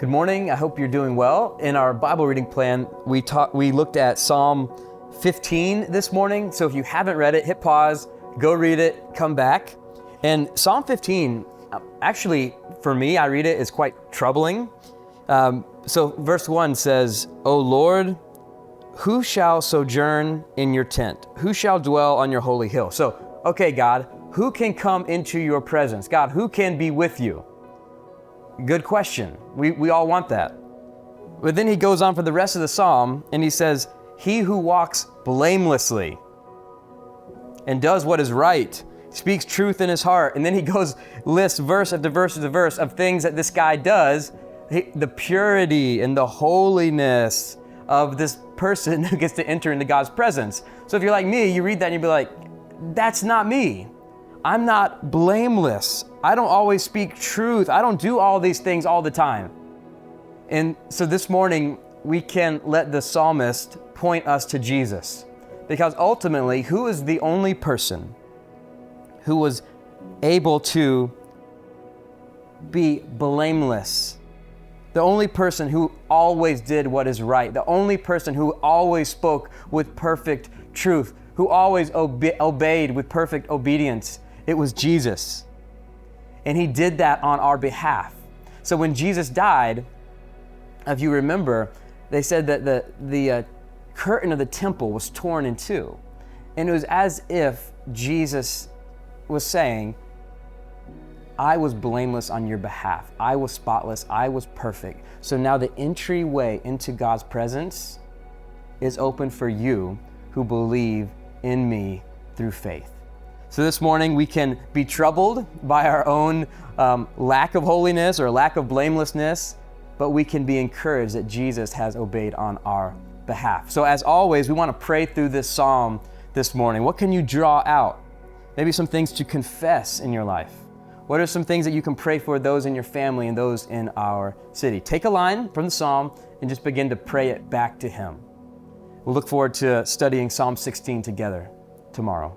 Good morning. I hope you're doing well. In our Bible reading plan, we looked at Psalm 15 this morning. So if you haven't read it, hit pause, go read it, come back. And Psalm 15, actually, for me, I read it, is quite troubling. So verse 1 says, "O Lord, who shall sojourn in your tent? Who shall dwell on your holy hill?" So, okay, God, who can come into your presence? God, who can be with you? Good question. We all want that. But then he goes on for the rest of the psalm and he says, "He who walks blamelessly and does what is right, speaks truth in his heart." And then he lists verse after verse after verse of things that this guy does, the purity and the holiness of this person who gets to enter into God's presence. So if you're like me, you read that and you'd be like, that's not me. I'm not blameless. I don't always speak truth. I don't do all these things all the time. And so this morning, we can let the psalmist point us to Jesus. Because ultimately, who is the only person who was able to be blameless? The only person who always did what is right. The only person who always spoke with perfect truth. Who always obeyed with perfect obedience. It was Jesus. And he did that on our behalf. So when Jesus died, if you remember, they said that the curtain of the temple was torn in two. And it was as if Jesus was saying, I was blameless on your behalf. I was spotless. I was perfect. So now the entryway into God's presence is open for you who believe in me through faith. So this morning we can be troubled by our own lack of holiness or lack of blamelessness, but we can be encouraged that Jesus has obeyed on our behalf. So as always, we want to pray through this psalm this morning. What can you draw out? Maybe some things to confess in your life. What are some things that you can pray for those in your family and those in our city? Take a line from the psalm and just begin to pray it back to him. We'll look forward to studying Psalm 16 together tomorrow.